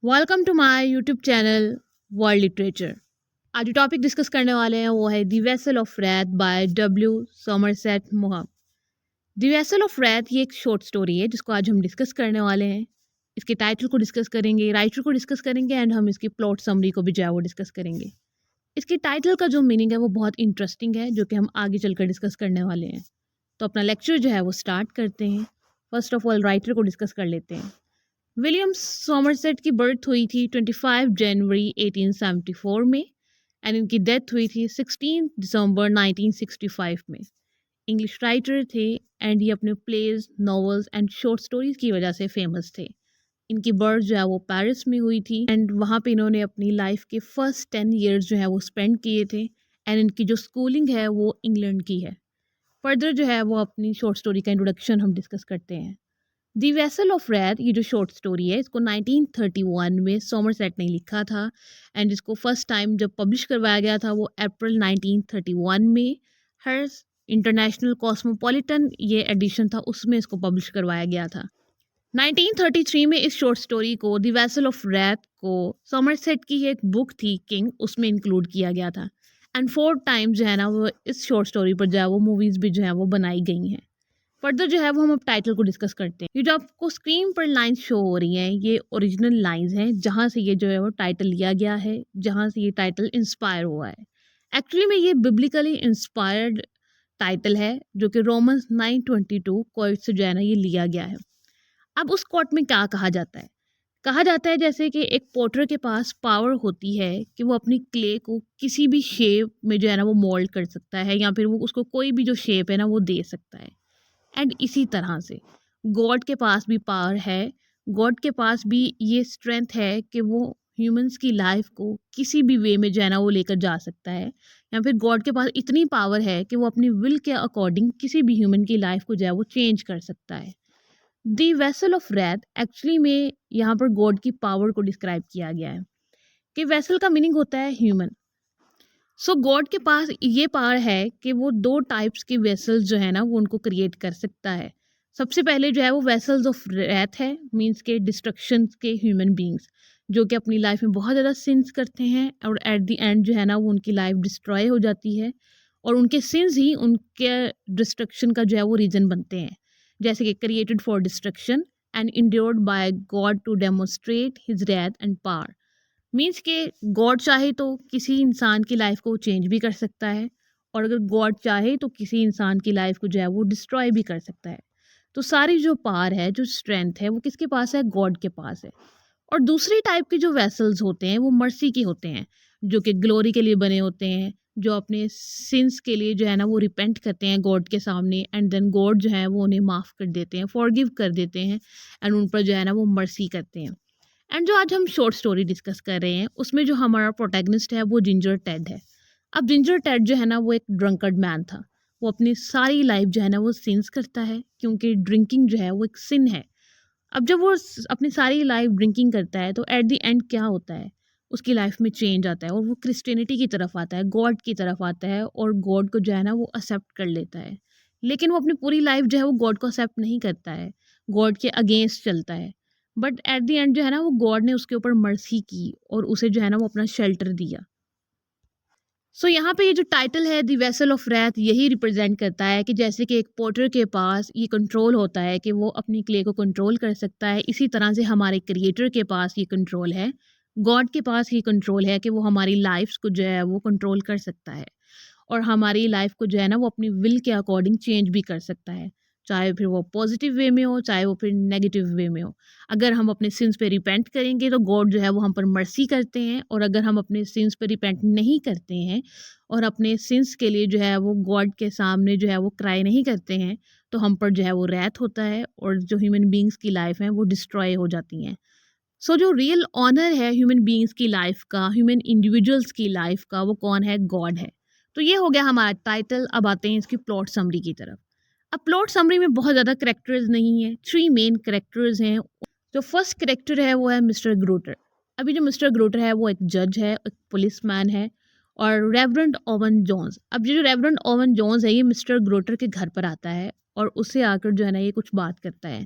Welcome to my YouTube channel world literature. आज जो topic discuss करने वाले हैं वो है the vessel of wrath by W Somerset Maugham. The vessel of wrath ये एक शॉर्ट स्टोरी है जिसको आज हम डिस्कस करने वाले हैं। इसके टाइटल को डिस्कस करेंगे, राइटर को डिस्कस करेंगे एंड हम इसकी प्लॉट समरी को भी जो है वो डिस्कस करेंगे। इसके टाइटल का जो मीनिंग है वो बहुत इंटरेस्टिंग है जो कि हम आगे चलकर डिस्कस करने वाले हैं। तो अपना लेक्चर जो है वो स्टार्ट करते हैं। फर्स्ट ऑफ ऑल राइटर को डिस्कस कर लेते हैं। विलियम सॉमरसेट की बर्थ हुई थी 25 जनवरी 1874 में एंड इनकी डेथ हुई थी 16 दिसंबर 1965 में। इंग्लिश राइटर थे एंड ये अपने plays, novels and short stories की वजह से फेमस थे। इनकी बर्थ जो है वो पेरिस में हुई थी एंड वहाँ पे इन्होंने अपनी लाइफ के फर्स्ट 10 ईयर्स जो है वो स्पेंड किए थे एंड इनकी जो स्कूलिंग है वो इंग्लैंड की है। फर्दर जो है वो अपनी शॉर्ट स्टोरी का इंट्रोडक्शन हम डिस्कस करते हैं। दी वेसल ऑफ रैथ ये जो शॉर्ट स्टोरी है इसको 1931 में सॉमरसेट ने लिखा था एंड इसको फर्स्ट टाइम जब पब्लिश करवाया गया था वो अप्रैल 1931 में हर इंटरनेशनल कॉस्मोपॉलिटन ये एडिशन था उसमें इसको पब्लिश करवाया गया था। 1933 में इस शॉर्ट स्टोरी को दी वेसल ऑफ रैथ को सॉमरसेट की एक बुक थी किंग उसमें इंक्लूड किया गया था एंड 4 टाइम्स जो है ना वो इस शॉर्ट स्टोरी पर जो है वो मूवीज़ भी जो है वो बनाई गई हैं। फर्दर जो है वो हम अब टाइटल को डिस्कस करते हैं। ये जो आपको स्क्रीन पर लाइंस शो हो रही हैं ये ओरिजिनल लाइंस हैं जहाँ से ये जो है वो टाइटल लिया गया है, जहाँ से ये टाइटल इंस्पायर हुआ है। एक्चुअली में ये बिब्लिकली इंस्पायर्ड टाइटल है जो कि रोमन्स 9:22 कोट से जो है ना ये लिया गया है। अब उस कोट में क्या कहा जाता है? कहा जाता है जैसे कि एक पोटर के पास पावर होती है कि वो अपनी क्ले को किसी भी शेप में जो है ना वो मोल्ड कर सकता है या फिर वो उसको कोई भी जो शेप है ना वो दे सकता है। एंड इसी तरह से गॉड के पास भी पावर है, गॉड के पास भी ये स्ट्रेंथ है कि वो ह्यूमंस की लाइफ को किसी भी वे में जो है ना वो लेकर जा सकता है या फिर गॉड के पास इतनी पावर है कि वो अपनी विल के अकॉर्डिंग किसी भी ह्यूमन की लाइफ को जो है वो चेंज कर सकता है। दी वेसल ऑफ रैथ एक्चुअली में यहाँ पर गॉड की पावर को डिस्क्राइब किया गया है कि वेसल का मीनिंग होता है ह्यूमन। सो गॉड के पास ये पावर है कि वो 2 टाइप्स के वेसल्स जो है ना वो उनको क्रिएट कर सकता है। सबसे पहले जो है वो वेसल्स ऑफ रैथ है, मींस के डिस्ट्रक्शन के ह्यूमन बींग्स जो कि अपनी लाइफ में बहुत ज़्यादा सिंस करते हैं और एट द एंड जो है ना वो उनकी लाइफ डिस्ट्रॉय हो जाती है और उनके सिंस ही उनके डिस्ट्रक्शन का जो है वो रीज़न बनते हैं। जैसे कि created for destruction and endured by God to demonstrate his wrath and power. Means के गॉड चाहे तो किसी इंसान की लाइफ को चेंज भी कर सकता है और अगर गॉड चाहे तो किसी इंसान की लाइफ को जो है वो डिस्ट्रॉय भी कर सकता है। तो सारी जो पावर है, जो स्ट्रेंथ है वो किसके पास है? गॉड के पास है। और दूसरी टाइप के जो वेसल्स होते हैं वो मर्सी के होते हैं जो कि ग्लोरी के लिए बने होते हैं, जो अपने सिंस के लिए जो है ना वो रिपेंट करते हैं गॉड के सामने एंड देन गॉड जो है वो उन्हें माफ़ कर देते हैं, फॉरगिव कर देते हैं एंड उन पर जो है ना वो मर्सी करते हैं। एंड जो आज हम शॉर्ट स्टोरी डिस्कस कर रहे हैं उसमें जो हमारा प्रोटैगनिस्ट है वो जिंजर टेड है। अब जिंजर टेड जो है ना वो एक ड्रंकर्ड मैन था। वो अपनी सारी लाइफ जो है ना वो सिंस करता है क्योंकि ड्रिंकिंग जो है वो एक सिन है। अब जब वो अपनी सारी लाइफ ड्रिंकिंग करता है तो एट द एंड क्या होता है? उसकी लाइफ में चेंज आता है और वो क्रिश्चियनिटी की तरफ आता है, गॉड की तरफ आता है और गॉड को जो है ना वो एक्सेप्ट कर लेता है। लेकिन वो अपनी पूरी लाइफ जो है वो गॉड को एक्सेप्ट नहीं करता है, गॉड के अगेंस्ट चलता है। बट एट द एंड जो है ना वो गॉड ने उसके ऊपर मर्सी की और उसे जो है ना वो अपना शेल्टर दिया। सो यहाँ पे ये जो टाइटल है द वेसल ऑफ रैथ यही रिप्रेजेंट करता है कि जैसे कि एक पोटर के पास ये कंट्रोल होता है कि वो अपनी क्ले को कंट्रोल कर सकता है, इसी तरह से हमारे क्रिएटर के पास ये कंट्रोल है, गॉड के पास ये कंट्रोल है कि वो हमारी लाइफ्स को जो है वो कंट्रोल कर सकता है और हमारी लाइफ को जो है ना वो अपनी विल के अकॉर्डिंग चेंज भी कर सकता है, चाहे फिर वो पॉजिटिव वे में हो चाहे वो फिर नेगेटिव वे में हो। अगर हम अपने सिंस पे रिपेंट करेंगे तो गॉड जो है वो हम पर मर्सी करते हैं और अगर हम अपने सिंस पे रिपेंट नहीं करते हैं और अपने सिंस के लिए जो है वो गॉड के सामने जो है वो क्राई नहीं करते हैं तो हम पर जो है वो रैथ होता है और जो ह्यूमन बींग्स की लाइफ है वो डिस्ट्रॉय हो जाती हैं। सो जो रियल ऑनर है ह्यूमन बींग्स की लाइफ का, ह्यूमन इंडिविजुअल्स की लाइफ का, वो कौन है? गॉड है। तो ये हो गया हमारा टाइटल। अब आते हैं इसकी प्लॉट समरी की तरफ। अब प्लॉट समरी में बहुत ज़्यादा करेक्टर्स नहीं है, 3 मेन करेक्टर्स हैं। जो फर्स्ट करेक्टर है वो है मिस्टर ग्रोटर। अभी जो मिस्टर ग्रोटर है वो एक जज है, एक पुलिसमैन है और रेवरेंड ओवन जोन्स। अब ये जो रेवरेंड ओवन जोन्स है ये मिस्टर ग्रोटर के घर पर आता है और उससे आकर जो है ना ये कुछ बात करता है।